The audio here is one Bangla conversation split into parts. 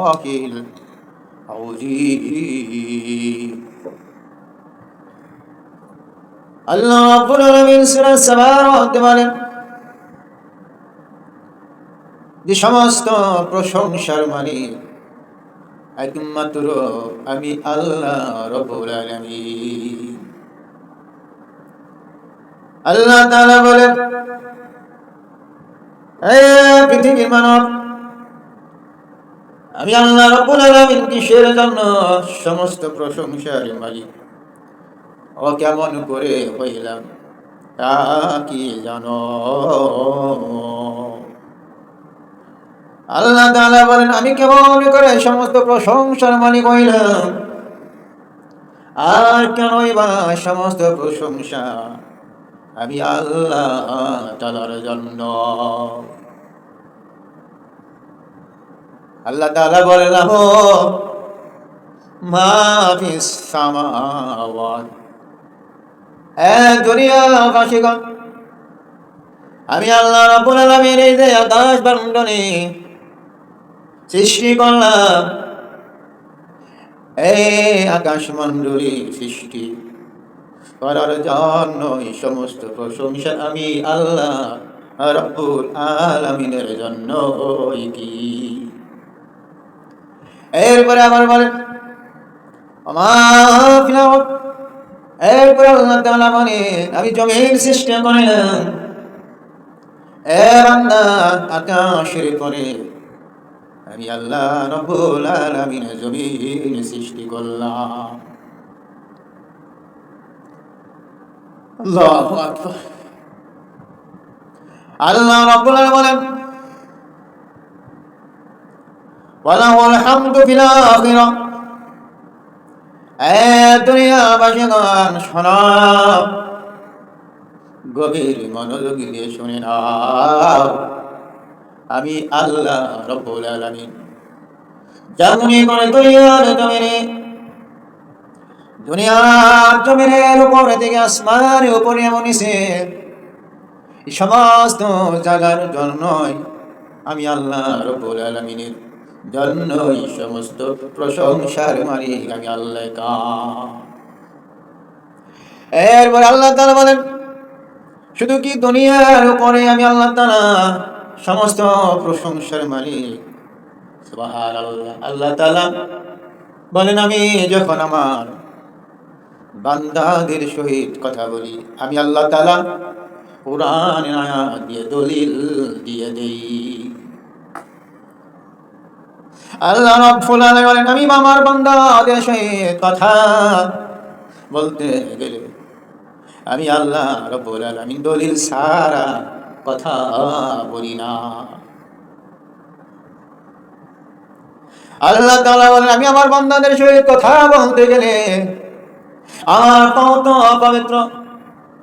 العظيم আল্লাহ রাব্বুল আলামিন সূরা সাবার মধ্যে বলেন যে সমস্ত প্রশংসার মালিক একমাত্র আমি আল্লাহ রাব্বুল আলামিন। আল্লাহ তাআলা বলেন, হে পৃথিবীর মানব, আমি আল্লাহ রাব্বুল আলামিন কিসের জন্য সমস্ত প্রশংসার মালিক ও কেমন করে হইলাম তা কি জানো? আল্লাহ তাআলা বলেন, আমি কেমন করে সমস্ত প্রশংসার মালিক হইলাম, আর কেনই বা সমস্ত প্রশংসা আমি আল্লাহ তাআলার জন্য। আল্লাহ তাআলা বলেন, লাহু মা ফিস সামাওয়াত, দুনিয়াবাসীগণ, আমি আল্লাহ রাব্বুল আলামিন এই যে আকাশ মণ্ডলী সৃষ্টি করলাম, এই আকাশ মণ্ডলী সৃষ্টি করার জন্য এই সমস্ত প্রশংসা আমি আল্লাহ রাব্বুল আলামিনের জন্য। এরপরে আবার বলেন, এরপরে আল্লাহ তাআলা বলেন, আমি জমিন সৃষ্টি করলাম, বান্দা আকাশের পরে আমি আল্লাহ রাব্বুল আলামিন জমিন সৃষ্টি করলাম। আল্লাহু আকবার। আল্লাহ রাব্বুল আলামিন বলেন, ওয়ালাহুল হামদু ফিল আখিরাহ, দুনিয়াবাসীগণ শোনো, গভীর মনোযোগ দিয়ে শুনে নাও, আমি আল্লাহ রাব্বুল আলামিন জানি করে দুনিয়ার জমিনের উপরে থেকে আসমানের উপরে এমন সমস্ত জায়গার জন্যই আমি আল্লাহ রাব্বুল আলামিনের জন্যই সমস্ত প্রশংসার মালিক আমি আল্লাহ। এরপর আল্লাহ তাআলা বলেন, শুধু কি দুনিয়ার উপরে আমি আল্লাহ তাআলা সমস্ত প্রশংসার মালিক? সুবহানাল্লাহ। আল্লাহ তাআলা বলেন, আমি যখন আমার বান্দাদের সহিত কথা বলি, আমি আল্লাহ তাআলা কুরআনের আয়াত দিয়ে দলিল দিয়ে দেই। আল্লাহ রাব্বুল আলামিন বলেন, আমি আমার বান্দাদের সহিত কথা বলতে গেলে আমি আল্লাহ রাব্বুল আলামিন দলিল ছাড়া কথা বলি না। আল্লাহ তাআলা বলেন, আমি আমার বান্দাদের সহিত কথা বলতে গেলে আমার পবিত্র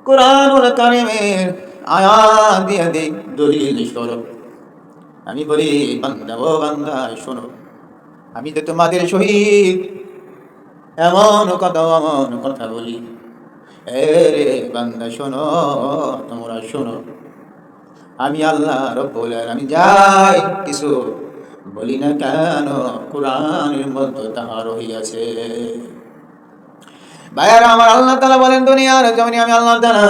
কুরআনুল কারীমের আয়াত দিয়ে দেই দলিল স্বরূপ। আমি বলি, বান্দা ও বান্দা শোনো, আমি তো তোমাদের সহিত এমন কথা বলি, রে বান্দা শোনো, তোমরা শোনো, আমি আল্লাহ রাব্বুল আলামিন যাই কিছু বলি না কেন কুরআনের মধ্যে তাহা রহিয়াছে। ভাইয়ারা আমার, আল্লাহ তাআলা বলেন, দুনিয়ার জমিনে আমি আল্লাহ তাআলা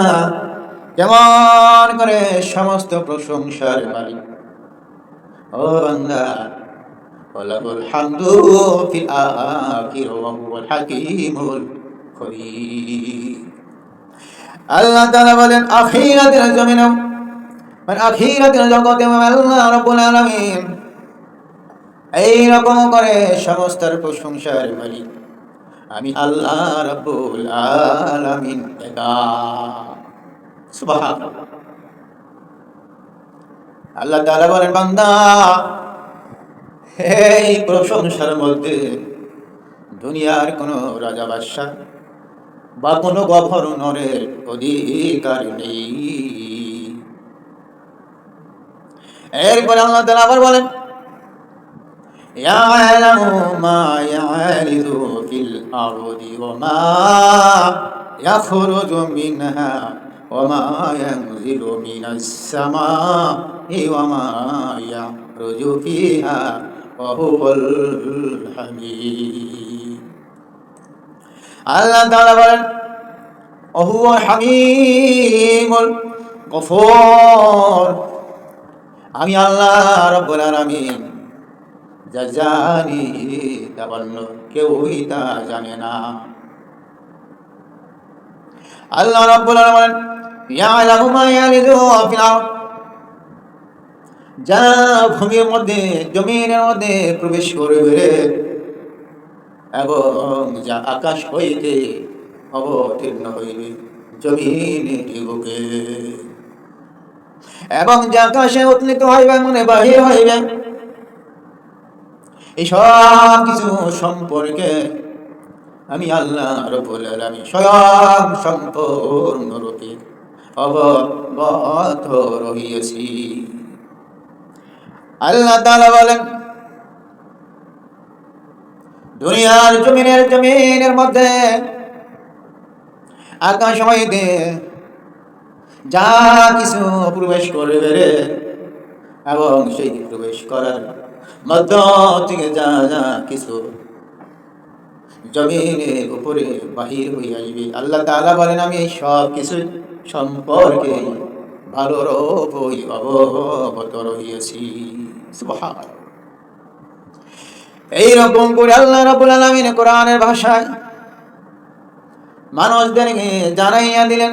কেমন করে সমস্ত প্রশংসার মালিক। ও বান্দা, ওয়ালাহুল হামদু ফিল আখিরা ওয়া হুয়াল হাকীমুল খবীর। আল্লাহ তাআলা বলেন, আখিরাতের জমিনে মানে আখিরাতের জগতে আল্লাহ রাব্বুল আলামিন এই রকম করে সমস্ত প্রশংসার মালিক আমি আল্লাহ রাব্বুল আলামিন একা। সুবহানাল্লাহ। আল্লাহ তাআলা বলেন, বান্দা, এই প্রশংসার মধ্যে দুনিয়ার কোনো রাজা বাদশা বা কোনো গভর্নরের অধিকার নেই। এরপরে আল্লাহ তাআলা আবার বলেন, ইয়ালামু মা ইয়ালিযু ফিল আরদি ওয়া মা ইয়াখরুজু মিনহা ওয়া মা ইয়ানজিলু মিনাস সামাই ওয়া মা ইয়াখরুজু ফিহা ওয়াহুয়াল হামিদ। আল্লাহ তাআলা বলেন ওয়াহুয়াল হামিমুল গফুর। আমি আল্লাহ রাব্বুল আলামিন যা জানি তা অন্য কেউই তা জানে না। আল্লাহ রাব্বুল আলামিন বলেন ইয়ালামু মা ইয়ালিজু ফিল আরদ, যা ভূমির মধ্যে জমিনের মধ্যে প্রবেশ করবে এবং যা আকাশ হইতে অবতীর্ণ হইবে জমিনে বুকে, এবং যা আকাশে উত্থিত হইবে মানে বাহির হইবে, এই সব কিছু সম্পর্কে আমি আল্লাহ রাব্বুল আলামিন স্বয়ং সম্পূর্ণরূপে অবগত রহিয়াছি। আল্লাহ তাআলা বলেন দুনিয়ার জমিনের মধ্যে আকাশ হইতে যা কিছু প্রবেশ করবে এবং সেই প্রবেশ করার মধ্য থেকে যা যা কিছু জমিনের উপরে বাহির হয়ে আসবে, আল্লাহ তাআলা বলেন আমি এই সব কিছু সম্পর্কে ভালোরূপে অবগত রহিয়াছি। সুবহানাল্লাহ। এইরকম করে আল্লাহ রাব্বুল আলামিন কোরআনের ভাষায় মানুষদেরকে জানাইয়া দিলেন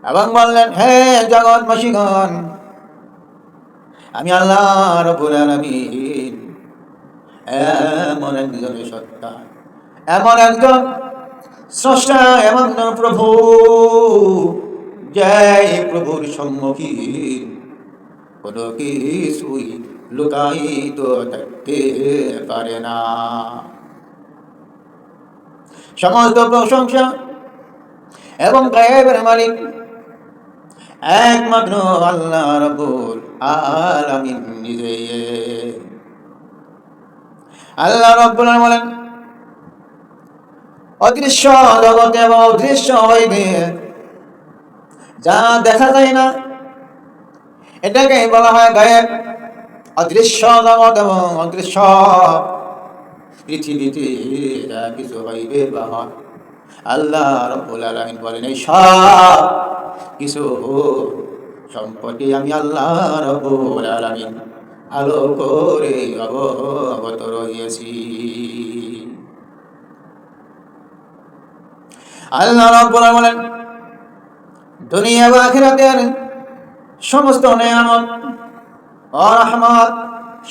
এবং বললেন হে জগৎবাসীগণ, আমি আল্লাহ রাব্বুল আলামিন এমন একজন সত্তা, এমন একজন স্রষ্টা, এমন একজন প্রভু, যে প্রভুর সম্মুখীন কোনো কিছুই লুকায়িত থাকতে পারে না। সমস্ত প্রশংসা এবং গায়েবের মালিক একমাত্র আল্লাহ রাব্বুল আলামিন নিজে। আল্লাহ রাব্বুল আলামিন বলেন অদৃশ্য জগতে এবং অদৃশ্য হইবে যা দেখা যায় না এটাকে বলা হয় গায়েব। অদৃশ্য জগৎ এবং অদৃশ্য পৃথিবীতে যা কিছু হইবে বা হয়, আল্লাহ রাব্বুল আলামিন বলেন এই সব কিছু সম্পর্কে আমি আল্লাহ রাব্বুল আলামিন ভালো করে অবগত রহিয়াছি। আল্লাহ রাব্বুল আলামিন বলেন দুনিয়া ও আখিরাতের সমস্ত নিয়ামত ও রহমত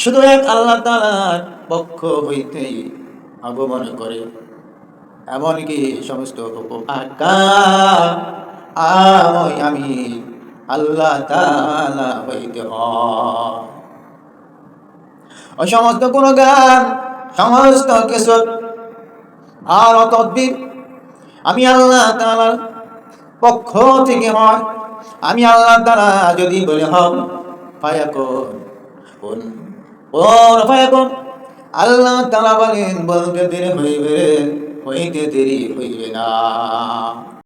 শুধু এক আল্লাহ তাআলার পক্ষ হইতেই আগমন করে, এমনকি সমস্ত হুকুম আমি আল্লাহ তাআলা হইতে হয়। ও সমস্ত গুণগান, সমস্ত কিছু আর তদবির আমি আল্লাহ তাআলার পক্ষ থেকে হয়। আমি আল্লাহ তাআলা যদি বলে হও ফায়াকুন ফায়াকুন, আল্লাহ তাআলা বলেন বলতে দেরি হইবে, হইতে দেরি হইবে না।